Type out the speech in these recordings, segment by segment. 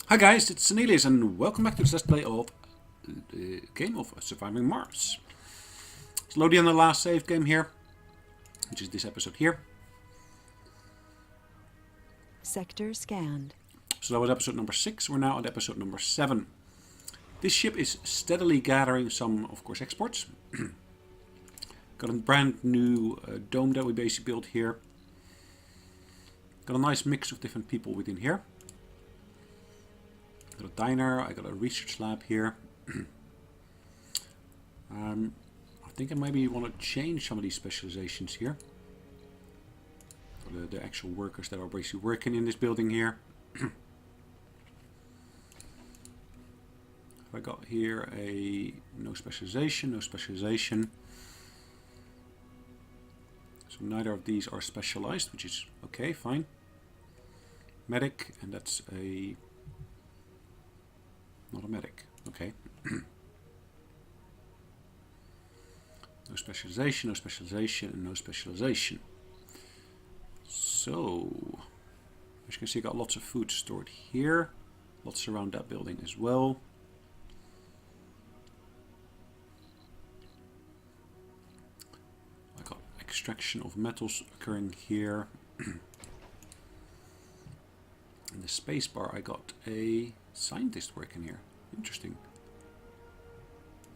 Hi guys, it's Sonelias and welcome back to the Let's Play of the game of Surviving Mars. It's loading on the last save game here, which is this episode here. Sector scanned. So that was episode number 6, we're now at episode number 7. This ship is steadily gathering some, of course, exports. Got a brand new dome that we basically built here. Got a nice mix of different people within here. Got a diner, I got a research lab here. I think I maybe want to change some of these specializations here. For the actual workers that are basically working in this building here. I got here a no specialization, no specialization. So neither of these are specialized, which is okay, fine. Medic, and that's a... not a medic, okay. No specialization, no specialization, and no specialization. So, as you can see, I got lots of food stored here. Lots around that building as well. I got extraction of metals occurring here. In the space bar, I got a scientist working here. Interesting.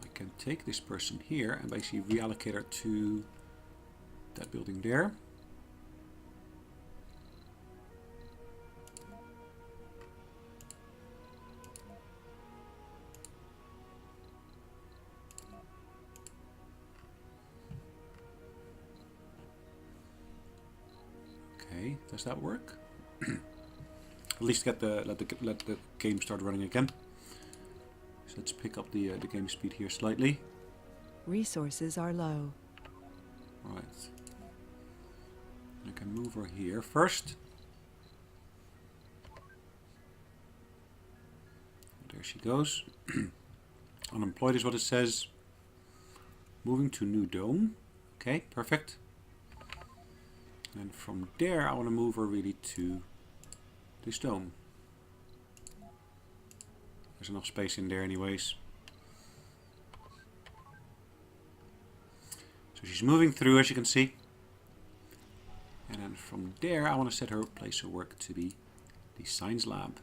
I can take this person here and basically reallocate her to that building there. Okay, does that work? At least let the game start running again. So let's pick up the game speed here slightly. Resources are low. Right. I can move her here first. There she goes. Unemployed is what it says. Moving to new dome. Okay, perfect. And from there I want to move her really to this dome. There's enough space in there anyways. So she's moving through, as you can see. And then from there I want to set her place of work to be the science lab.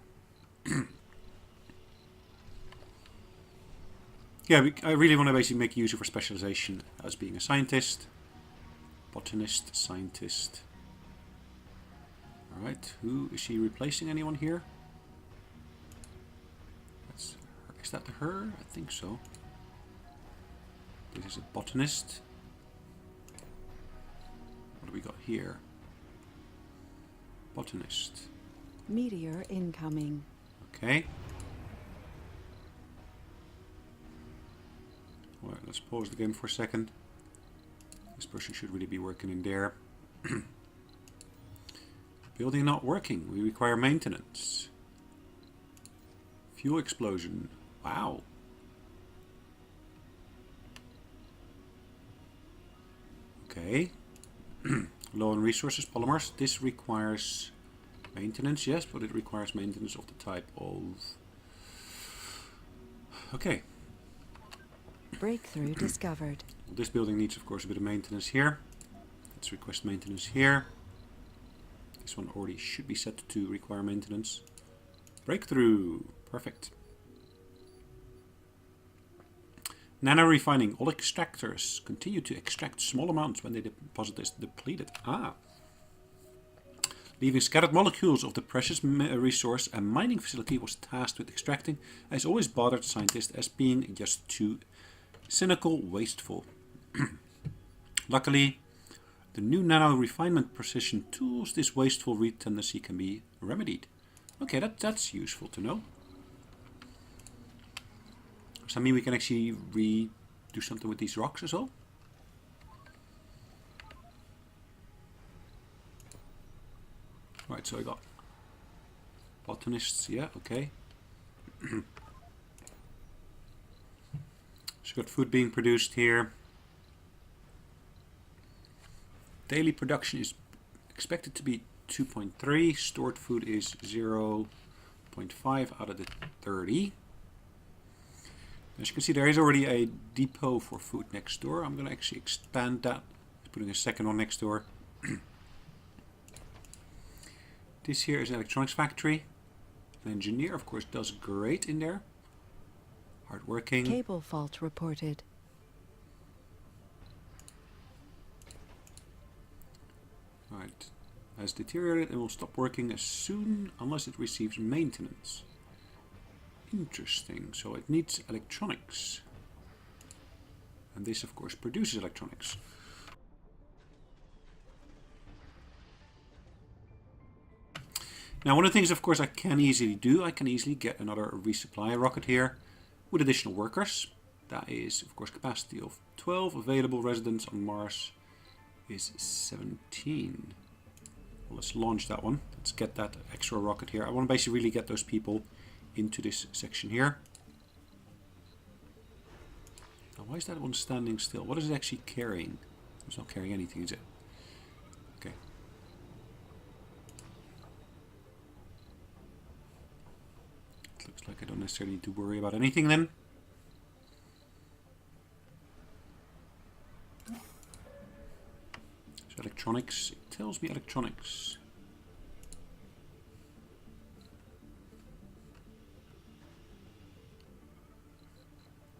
Yeah, I really want to basically make use of her specialization as being a scientist. Botanist, scientist. Alright, who is she replacing? Anyone here? Is that her? I think so. This is a botanist. What do we got here? Botanist. Meteor incoming. Okay. Alright, let's pause the game for a second. This person should really be working in there. Building not working. We require maintenance. Fuel explosion. Wow. Okay. Low on resources, polymers. This requires maintenance, yes, but it requires maintenance of the type of... Okay. Breakthrough discovered. This building needs, of course, a bit of maintenance here. Let's request maintenance here. This one already should be set to require maintenance. Breakthrough. Perfect. Nano refining. All extractors continue to extract small amounts when the deposit is depleted. Ah. Leaving scattered molecules of the precious resource, a mining facility was tasked with extracting, has always bothered scientists as being just too cynical, wasteful. Luckily, the new nano refinement precision tools, this wasteful tendency can be remedied. Okay, that's useful to know. Does that mean we can actually do something with these rocks as well? Right, so I got botanists, yeah, okay. So got food being produced here. Daily production is expected to be 2.3. Stored food is 0.2. 0.5 out of the 30. As you can see, there is already a depot for food next door. I'm going to actually expand that, putting a second one next door. This here is an electronics factory. An engineer, of course, does great in there. Hardworking. Cable fault reported. Right. Has deteriorated and will stop working as soon unless it receives maintenance. Interesting. So it needs electronics. And this, of course, produces electronics. Now, one of the things, of course, I can easily do, I can easily get another resupply rocket here with additional workers. That is, of course, capacity of 12. Available residents on Mars is 17. Well, let's launch that one. Let's get that extra rocket here. I want to basically really get those people into this section here. Now, why is that one standing still? What is it actually carrying? It's not carrying anything, is it? Okay. It looks like I don't necessarily need to worry about anything then. So electronics, it tells me electronics.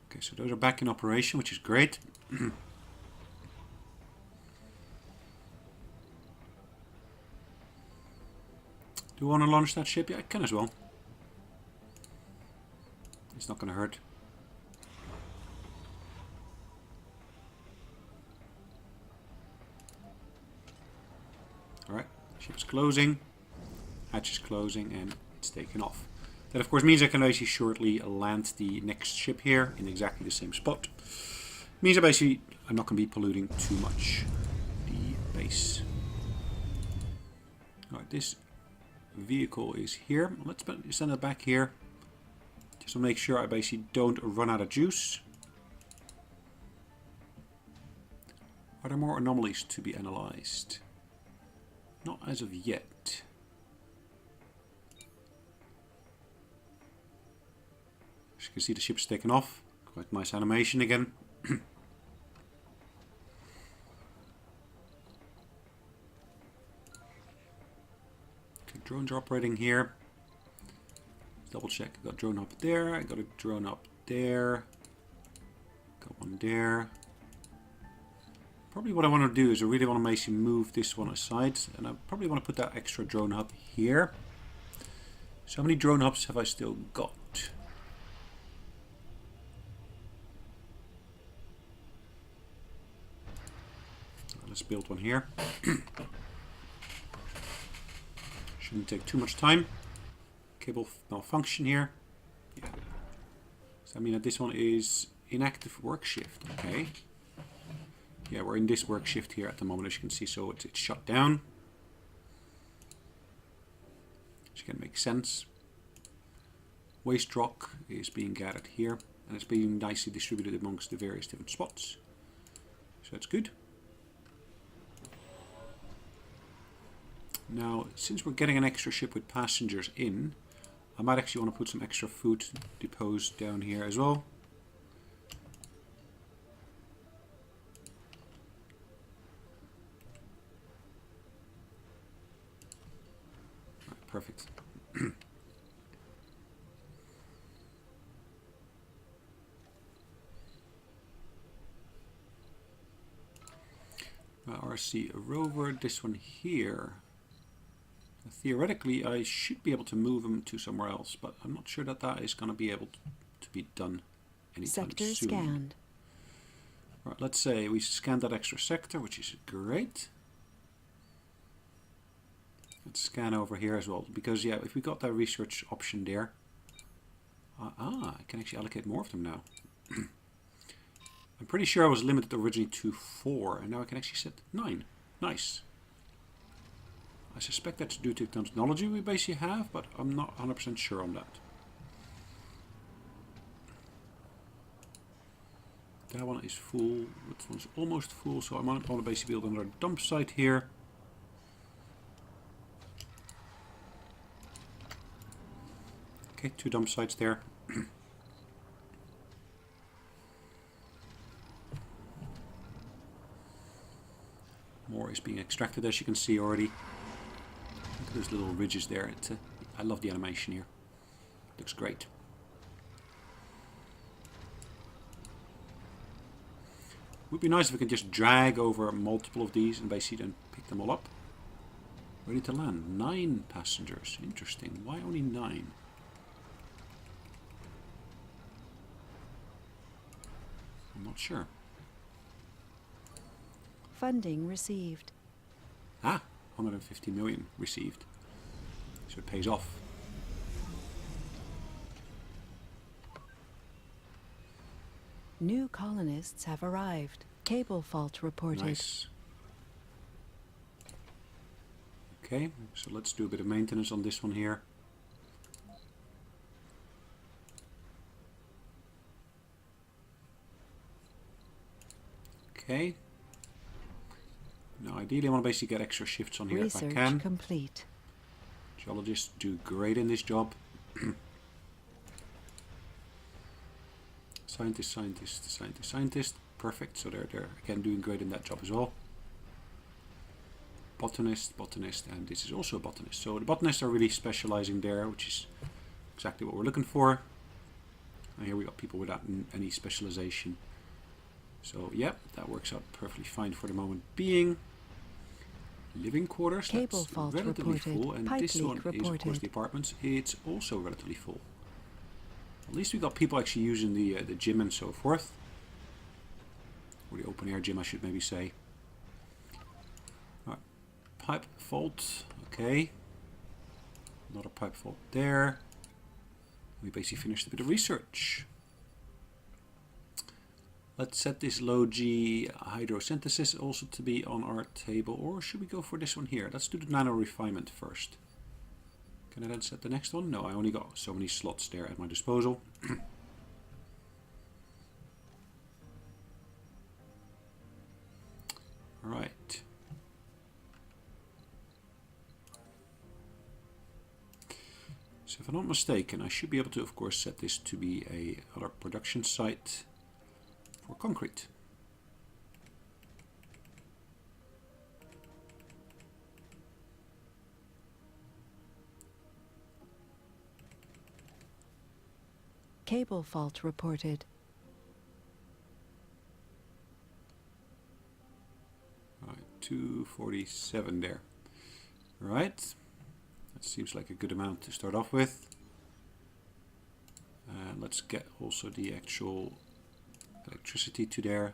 Okay, so those are back in operation, which is great. Do you want to launch that ship? Yeah, I can as well. It's not going to hurt. Alright, ship is closing. Hatch is closing and it's taken off. That of course means I can actually shortly land the next ship here in exactly the same spot. Means that basically I'm not going to be polluting too much the base. Alright, this vehicle is here. Let's send it back here. Just to make sure I basically don't run out of juice. Are there more anomalies to be analyzed? Not as of yet. As you can see, the ship's taken off. Quite nice animation again. Okay, drones are operating here. Double check. I got a drone up there. I got a drone up there. Got one there. Probably what I want to do is I really want to basically move this one aside, and I probably want to put that extra drone hub here. So how many drone hubs have I still got? Let's build one here. Shouldn't take too much time. Cable malfunction here. Yeah. So I mean that this one is inactive work shift. Okay. Yeah, we're in this work shift here at the moment, as you can see, so it's shut down. Which can make sense. Waste rock is being gathered here, and it's being nicely distributed amongst the various different spots. So that's good. Now, since we're getting an extra ship with passengers in, I might actually want to put some extra food depots down here as well. Right, perfect. RC rover, this one here. Theoretically, I should be able to move them to somewhere else, but I'm not sure that that is going to be able to be done anytime Sector soon. scanned. Right, let's say we scan that extra sector, which is great. Let's scan over here as well, because yeah, if we got that research option there, I can actually allocate more of them now. I'm pretty sure I was limited originally to 4, and now I can actually set 9. Nice. I suspect that's due to technology we basically have, but I'm not 100% sure on that. That one is full. That one's almost full, so I might want to basically build another dump site here. Okay, 2 dump sites there. More is being extracted, as you can see already. Look at those little ridges there. I love the animation here. Looks great. Would be nice if we could just drag over multiple of these and basically then pick them all up. Ready to land. 9 passengers. Interesting. Why only 9? I'm not sure. Funding received. Ah, 150 million received. So it pays off. New colonists have arrived. Cable fault reported. Nice. Okay, so let's do a bit of maintenance on this one here. Okay. Now ideally I want to basically get extra shifts on here if I can. Research complete. Geologists do great in this job. Scientist. Perfect. So they're again doing great in that job as well. Botanist, and this is also a botanist. So the botanists are really specializing there, which is exactly what we're looking for. And here we got people without any specialization. So yeah, that works out perfectly fine for the moment being. Living quarters, Cable that's fault relatively reported. full, and Pipe this leak one is of course reported. the apartments. It's also relatively full. At least we got people actually using the gym and so forth, or the open air gym, I should maybe say. All right, pipe fault. Okay, another pipe fault there. We basically finished a bit of research. Let's set this low G hydrosynthesis also to be on our table, or should we go for this one here? Let's do the nano refinement first. Can I then set the next one? No, I only got so many slots there at my disposal. Alright. So if I'm not mistaken, I should be able to, of course, set this to be another production site for concrete. Cable fault reported. Alright, 247 there. Alright, that seems like a good amount to start off with. Let's get also the actual electricity to there.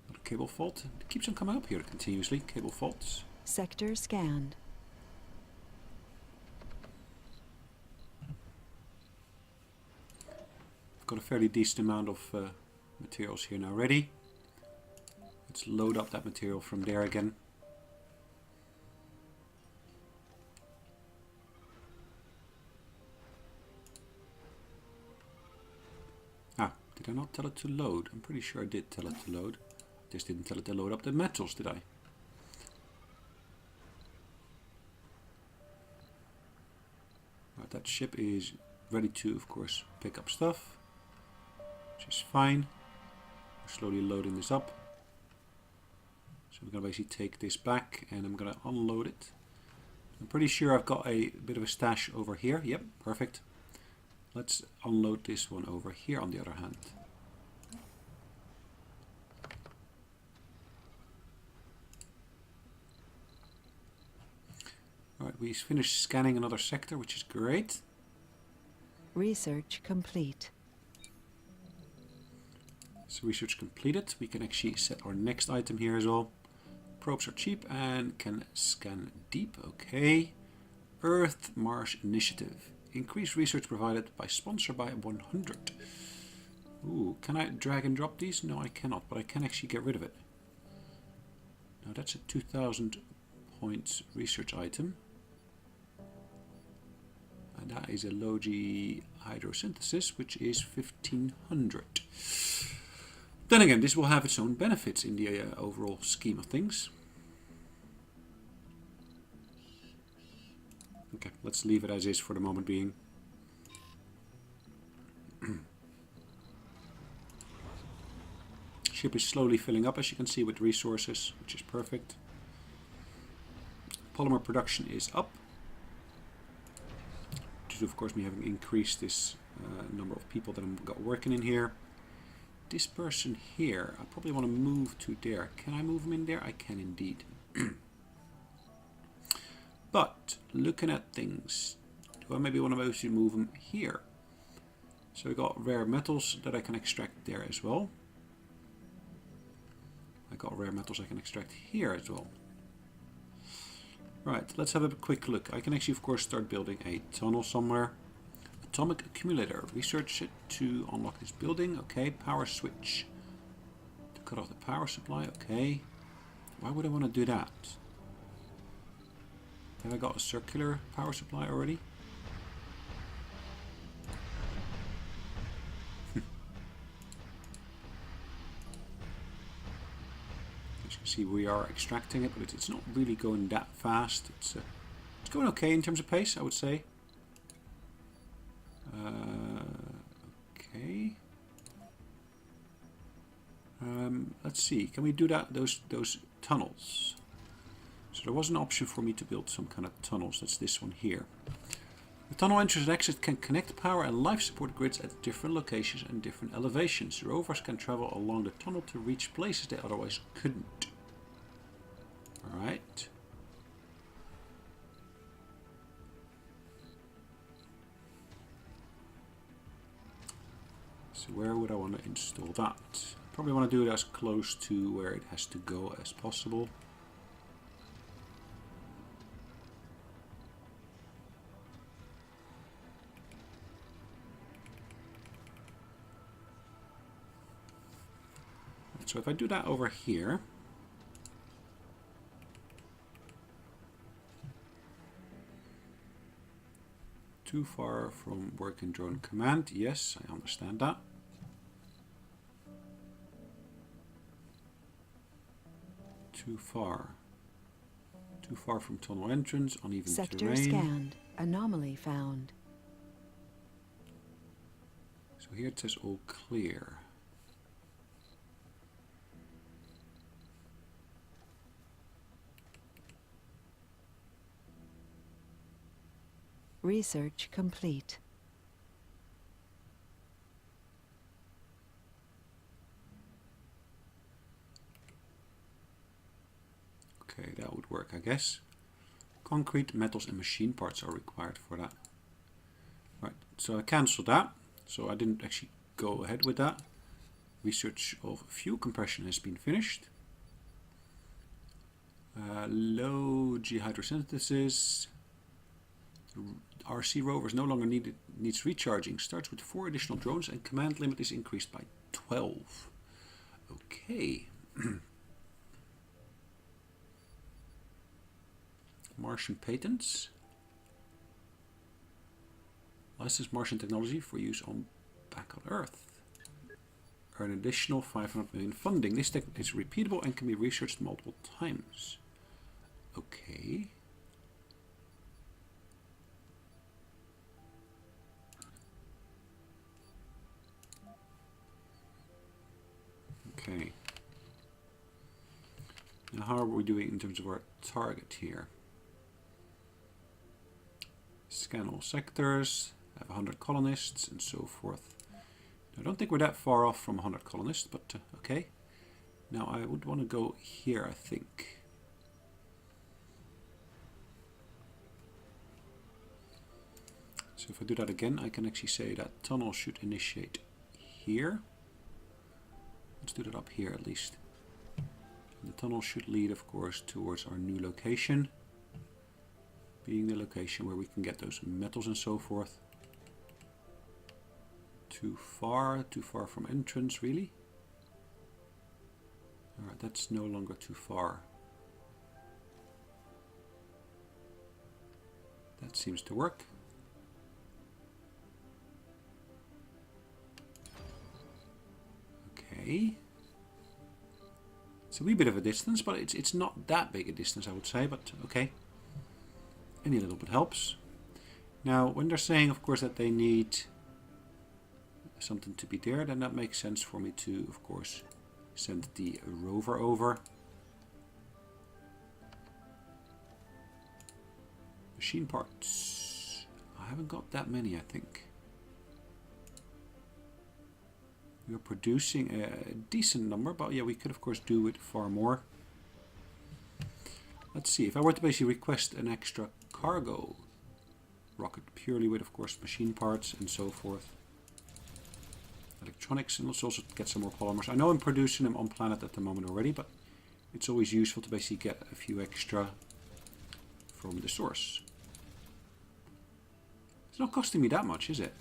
Not a cable fault. It keeps on coming up here continuously. Cable faults. Sector scanned. I've got a fairly decent amount of materials here now ready. Let's load up that material from there again. Ah, did I not tell it to load? I'm pretty sure I did tell it to load. Just didn't tell it to load up the metals, did I? Right, that ship is ready to, of course, pick up stuff, which is fine. We're slowly loading this up. So I'm going to basically take this back and I'm going to unload it. I'm pretty sure I've got a bit of a stash over here. Yep, perfect. Let's unload this one over here on the other hand. Alright, we finished scanning another sector, which is great. Research complete. So research completed. We can actually set our next item here as well. Probes are cheap and can scan deep. Okay. Earth Mars Initiative. Increased research provided by sponsor by 100. Ooh, can I drag and drop these? No, I cannot, but I can actually get rid of it. Now that's a 2000 points research item. And that is a low G hydrosynthesis, which is 1500. Then again, this will have its own benefits in the overall scheme of things. Okay, let's leave it as is for the moment being. Ship is slowly filling up, as you can see, with resources, which is perfect. Polymer production is up. Due to, of course, me having increased this number of people that I've got working in here. This person here, I probably want to move to there. Can I move him in there? I can indeed. But looking at things, do I maybe want to actually move them here? So we got rare metals that I can extract there as well. I got rare metals I can extract here as well. Right, let's have a quick look. I can actually, of course, start building a tunnel somewhere. Atomic accumulator. Research it to unlock this building. Okay, power switch. To cut off the power supply. Okay. Why would I want to do that? Have I got a circular power supply already? As you can see, we are extracting it, but it's not really going that fast. It's going okay in terms of pace, I would say. Okay. Let's see. Can we do that? Those tunnels. So there was an option for me to build some kind of tunnels. That's this one here. The tunnel entrance and exit can connect power and life support grids at different locations and different elevations. Rovers can travel along the tunnel to reach places they otherwise couldn't. Alright. So where would I want to install that? Probably want to do it as close to where it has to go as possible. So if I do that over here, too far from working drone command. Yes, I understand that. Too far. Too far from tunnel entrance, uneven Sector terrain. scanned. Anomaly found. So here it says all clear. Research complete. Okay, that would work, I guess. Concrete, metals and machine parts are required for that. Right, so I cancelled that. So I didn't actually go ahead with that. Research of fuel compression has been finished. Low G hydrosynthesis. RC rover is no longer needs recharging. Starts with 4 additional drones and command limit is increased by 12. Okay. Martian patents. License Martian technology for use back on Earth. Earn additional 500 million funding. This tech is repeatable and can be researched multiple times. Okay. Okay. Now how are we doing in terms of our target here? Scan all sectors, have 100 colonists and so forth. I don't think we're that far off from 100 colonists, but okay. Now I would want to go here, I think. So if I do that again, I can actually say that tunnel should initiate here. Let's do that up here at least. And the tunnel should lead, of course, towards our new location. Being the location where we can get those metals and so forth. Too far from entrance, really. Alright, that's no longer too far. That seems to work. Okay. It's a wee bit of a distance, but it's not that big a distance, I would say, but okay. Any little bit helps. Now, when they're saying, of course, that they need something to be there, then that makes sense for me to, of course, send the rover over. Machine parts. I haven't got that many, I think. We're producing a decent number, but yeah, we could of course do with far more. Let's see, if I were to basically request an extra cargo rocket, purely with of course machine parts and so forth. Electronics, and let's also get some more polymers. I know I'm producing them on planet at the moment already, but it's always useful to basically get a few extra from the source. It's not costing me that much, is it?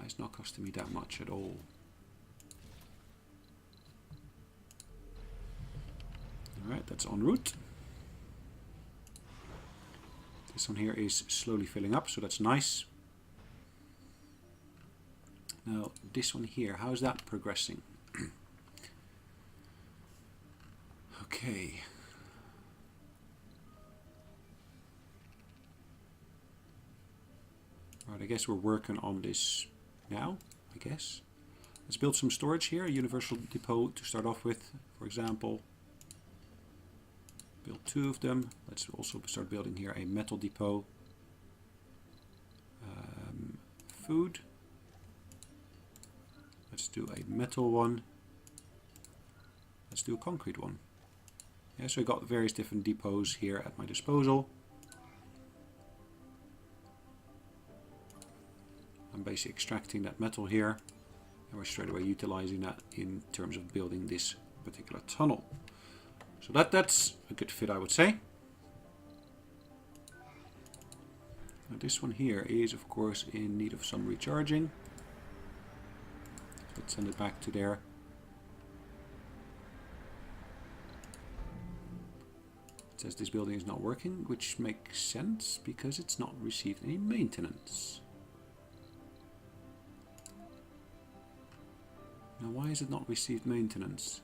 It's not costing me that much at all. Alright, that's en route. This one here is slowly filling up, so that's nice. Now, this one here, how is that progressing? Okay. Right, I guess we're working on this now, I guess. Let's build some storage here, a universal depot to start off with, for example. Build 2 of them. Let's also start building here a metal depot. Food. Let's do a metal one. Let's do a concrete one. Yeah, so I got various different depots here at my disposal. I'm basically extracting that metal here, and we're straight away utilizing that in terms of building this particular tunnel. So that's a good fit, I would say. Now this one here is of course in need of some recharging. Let's send it back to there. It says this building is not working, which makes sense because it's not received any maintenance. Now why is it not received maintenance?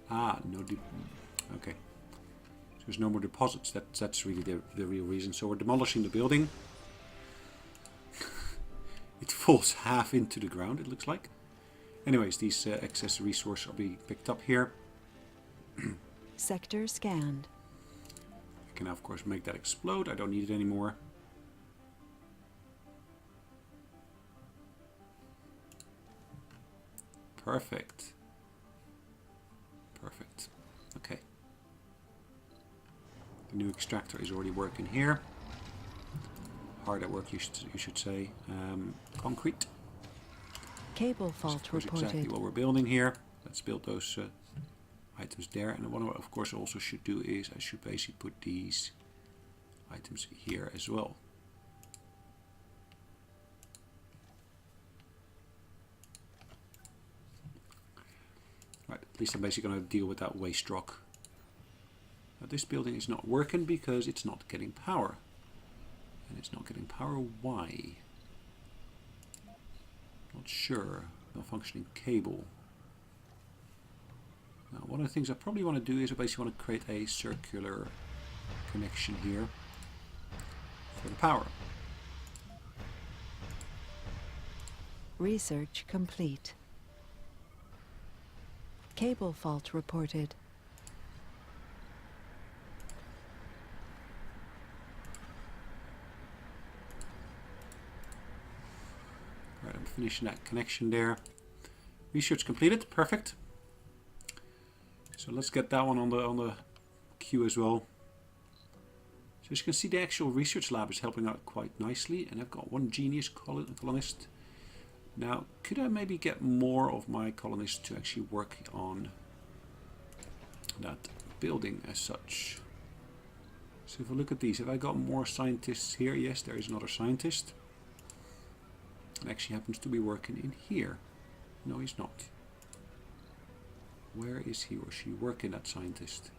Ah, no. Okay. So there's no more deposits. That's really the real reason. So we're demolishing the building. It falls half into the ground, it looks like. Anyways, these excess resources will be picked up here. Sector scanned. I can now, of course, make that explode. I don't need it anymore. Perfect. Perfect. Okay. The new extractor is already working here. Hard at work, you should say. Concrete. Cable fault reported. Exactly what we're building here. Let's build those items there. And what I of course also should do is I should basically put these items here as well. Right, at least I'm basically going to deal with that waste rock. Now this building is not working because it's not getting power. And it's not getting power, why? Not sure. Malfunctioning cable. Now one of the things I probably want to do is I basically want to create a circular connection here for the power. Research complete. Cable fault reported. Right, I'm finishing that connection there. Research completed, perfect. So let's get that one on the queue as well. So as you can see, the actual research lab is helping out quite nicely, and I've got one genius colonist. Now, could I maybe get more of my colonists to actually work on that building as such? So if we look at these, have I got more scientists here? Yes, there is another scientist. And actually happens to be working in here. No, he's not. Where is he or she working, that scientist?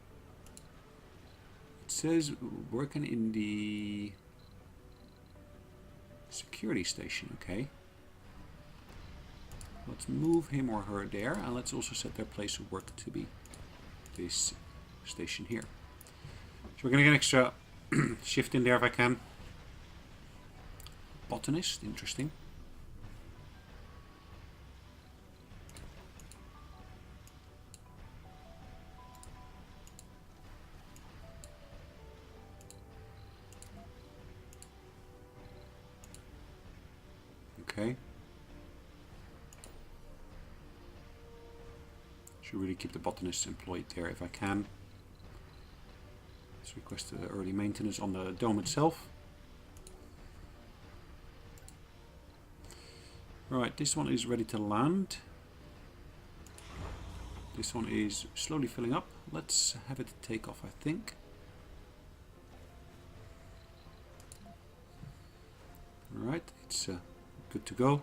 It says working in the Security station, okay. Let's move him or her there, and let's also set their place of work to be this station here. So we're going to get an extra shift in there if I can. Botanist, interesting. Okay. Should really keep the botanist employed there if I can. Let's request the early maintenance on the dome itself. Right, this one is ready to land. This one is slowly filling up. Let's have it take off, I think. Alright, it's good to go.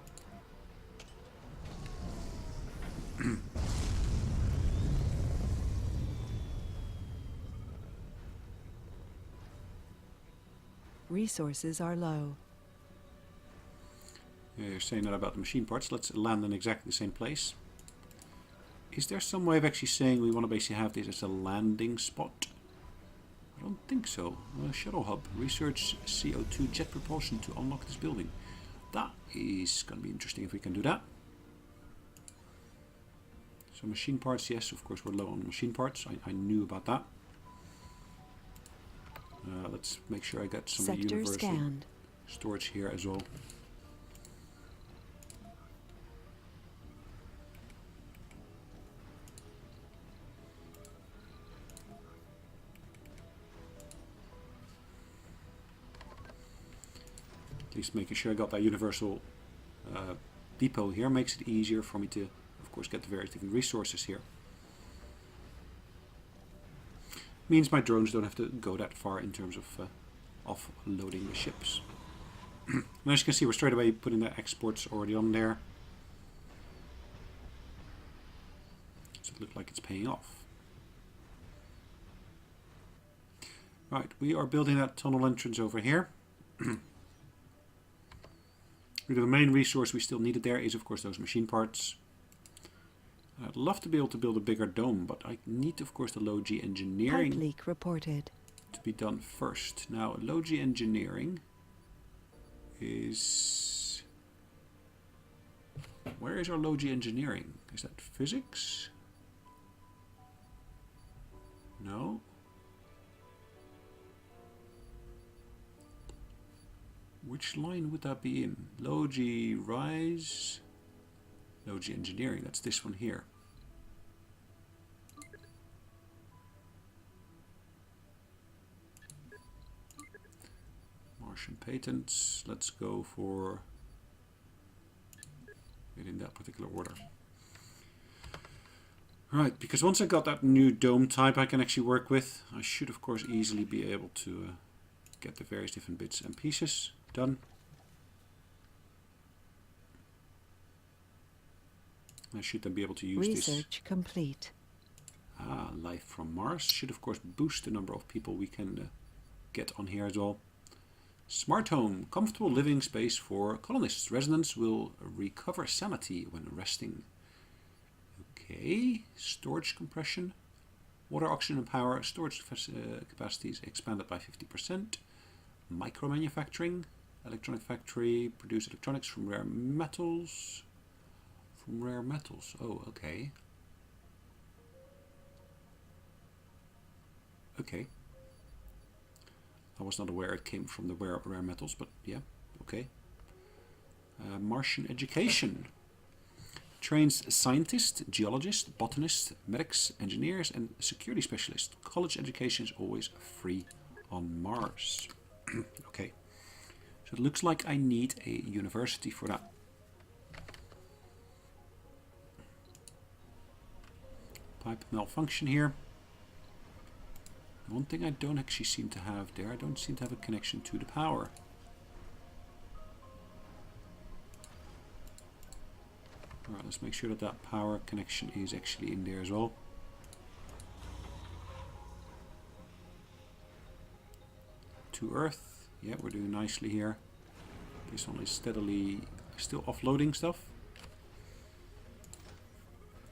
Resources are low. Yeah, you're saying that about the machine parts. Let's land in exactly the same place. Is there some way of actually saying we want to basically have this as a landing spot? I don't think so. Shuttle hub. Research CO2 jet propulsion to unlock this building. That is going to be interesting if we can do that. So machine parts, yes, of course we're low on machine parts. I knew about that. Let's make sure I get some Sector universal scanned. storage here as well. At least making sure I got that universal depot here makes it easier for me to, of course, get the various different resources here. Means my drones don't have to go that far in terms of offloading the ships. And as you can see, we're straight away putting the exports already on there. So it looks like it's paying off. Right, we are building that tunnel entrance over here. The main resource we still needed there is, of course, those machine parts. I'd love to be able to build a bigger dome, but I need, of course, the low-G engineering Pipe leak reported. to be done first. Now, low-G engineering is... Where is our low-G engineering? Is that physics? No. Which line would that be in? Low-G rise... Low-G engineering, that's this one here. Martian patents, let's go for it in that particular order. Right, because once I got that new dome type I can actually work with, I should of course easily be able to get the various different bits and pieces done. I should then be able to use this. Research complete. Life from Mars should of course boost the number of people we can get on here as well. Smart home, comfortable living space for colonists. Residents will recover sanity when resting. Okay, storage compression. Water, oxygen and power. Storage capacity is expanded by 50%. Micro manufacturing. Electronic factory. Produce electronics from rare metals. From rare metals. Oh, okay. Okay. I was not aware it came from the rare metals, but yeah, okay. Martian education. Trains scientists, geologists, botanists, medics, engineers, and security specialists. College education is always free on Mars. Okay. So it looks like I need a university for that. Pipe malfunction here. One thing I don't actually seem to have there, I don't seem to have a connection to the power. Alright, let's make sure that that power connection is actually in there as well. To Earth, yeah, we're doing nicely here. This one is steadily still offloading stuff,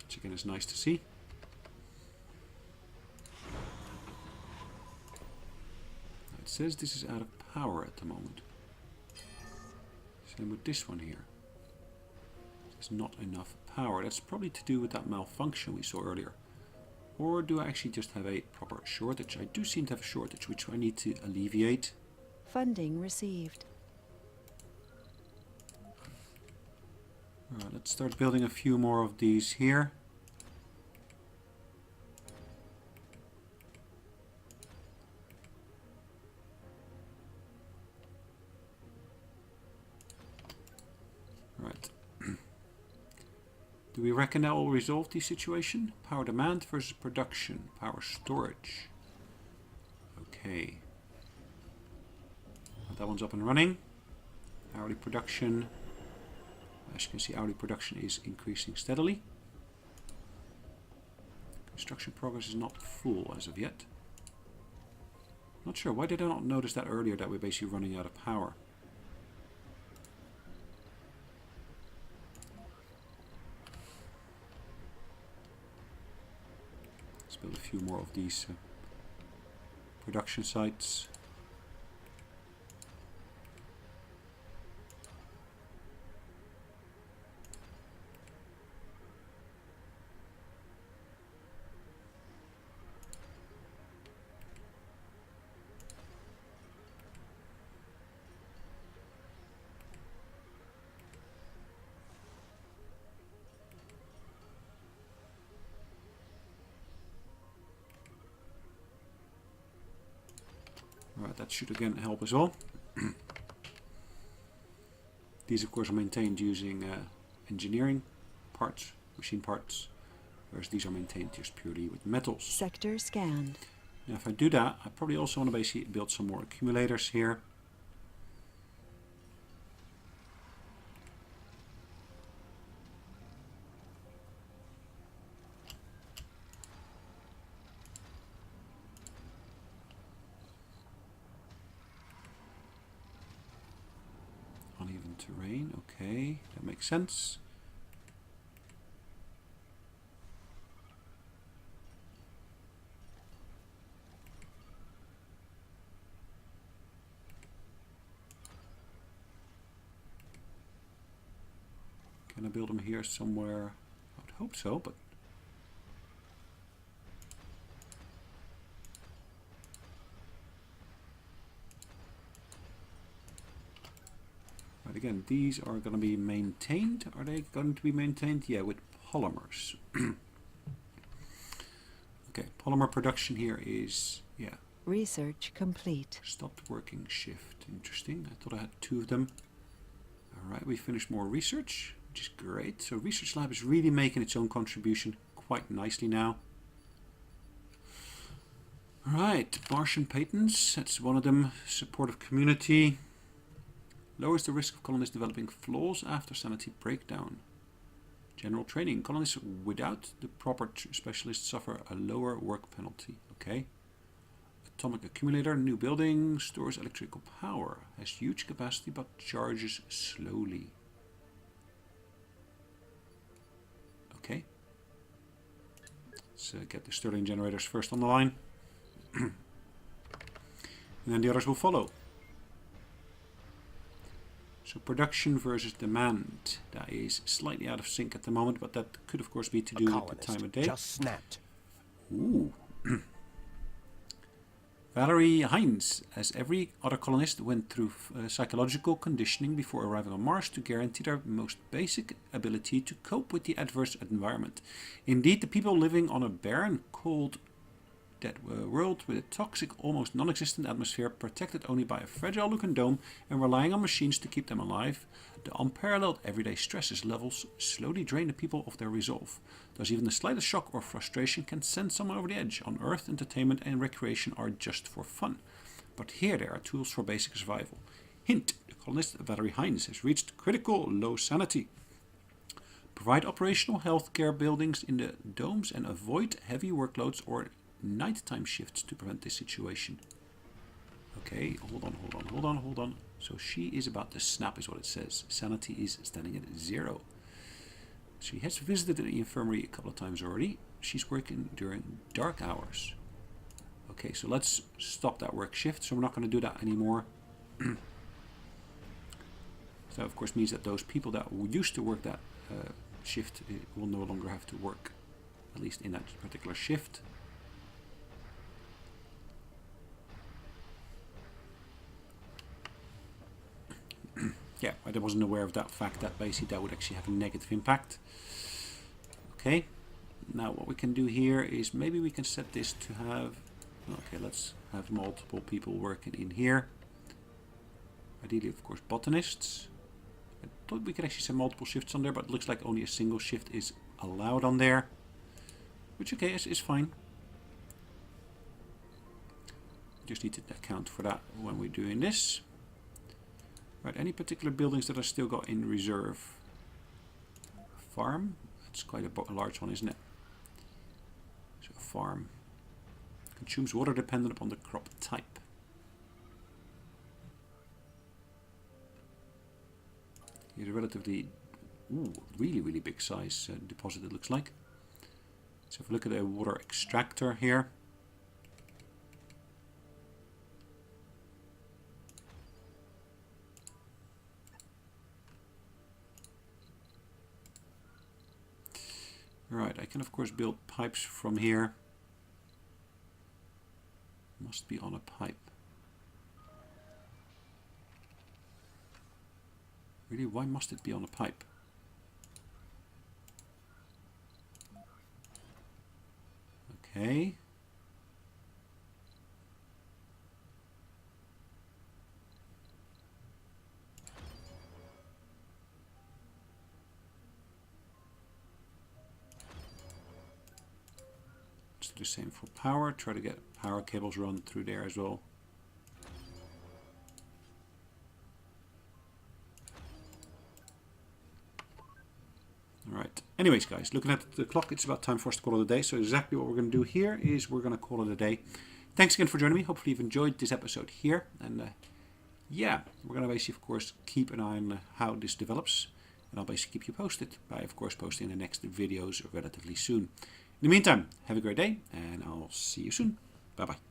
which again is nice to see. It says this is out of power at the moment. Same with this one here. There's not enough power. That's probably to do with that malfunction we saw earlier. Or do I actually just have a proper shortage? I do seem to have a shortage, which I need to alleviate. Funding received. Alright, let's start building a few more of these here. Right. Do we reckon that will resolve the situation? Power demand versus production. Power storage. Okay. That one's up and running. Hourly production. As you can see, hourly production is increasing steadily. Construction progress is not full as of yet. Not sure. Why did I not notice that earlier, that we're basically running out of power? Let's build a few more of these production sites. Alright, that should again help as well. These of course are maintained using engineering parts, machine parts, whereas these are maintained just purely with metals. Sector scanned. Now if I do that, I probably also want to basically build some more accumulators here. Uneven terrain, okay, that makes sense. Can I build them here somewhere? I would hope so, but right, again, these are going to be maintained. Are they going to be maintained? Yeah, with polymers. Okay, polymer production here is, yeah. Research complete. Stopped working shift. Interesting. I thought I had two of them. Alright, we finished more research, which is great. So Research Lab is really making its own contribution quite nicely now. Alright, Martian patents. That's one of them. Supportive community. Lowers the risk of colonists developing flaws after sanity breakdown. General training. Colonists without the proper specialists suffer a lower work penalty. Okay. Atomic accumulator. New building. Stores electrical power. Has huge capacity but charges slowly. Okay. Let's get the Stirling generators first on the line. And then the others will follow. So production versus demand. That is slightly out of sync at the moment, but that could of course be to do with the time of day. Just snapped. Ooh. Valerie Hines, as every other colonist, went through psychological conditioning before arriving on Mars to guarantee their most basic ability to cope with the adverse environment. Indeed, the people living on a barren, cold, dead world with a toxic, almost non-existent atmosphere, protected only by a fragile-looking dome and relying on machines to keep them alive, the unparalleled everyday stresses levels slowly drain the people of their resolve. Thus even the slightest shock or frustration can send someone over the edge. On Earth, entertainment and recreation are just for fun. But here there are tools for basic survival. Hint, the colonist Valerie Hines has reached critical low sanity. Provide operational healthcare buildings in the domes and avoid heavy workloads or nighttime shifts to prevent this situation. Okay, hold on. So she is about to snap, is what it says. Sanity is standing at 0. She has visited the infirmary a couple of times already. She's working during dark hours. Okay, so let's stop that work shift. So we're not going to do that anymore. So of course means that those people that used to work that shift will no longer have to work, at least in that particular shift. Yeah, I wasn't aware of that fact, that basically that would actually have a negative impact. Okay, now what we can do here is maybe we can set this to have, okay, let's have multiple people working in here. Ideally, of course, botanists. I thought we could actually set multiple shifts on there, but it looks like only a single shift is allowed on there. Which, okay, is fine. Just need to account for that when we're doing this. Right, any particular buildings that are still got in reserve? Farm? That's quite a large one, isn't it? So farm. Consumes water dependent upon the crop type. Here's a relatively, really big size deposit it looks like. So if we look at a water extractor here. Right, I can of course build pipes from here. Must be on a pipe. Really, why must it be on a pipe? Okay. Let's do the same for power. Try to get power cables run through there as well. Alright, anyways guys, looking at the clock, it's about time for us to call it a day. So exactly what we're going to do here is we're going to call it a day. Thanks again for joining me. Hopefully you've enjoyed this episode here. And yeah, we're going to basically, of course, keep an eye on how this develops. And I'll basically keep you posted by, of course, posting the next videos relatively soon. In the meantime, have a great day and I'll see you soon. Bye bye.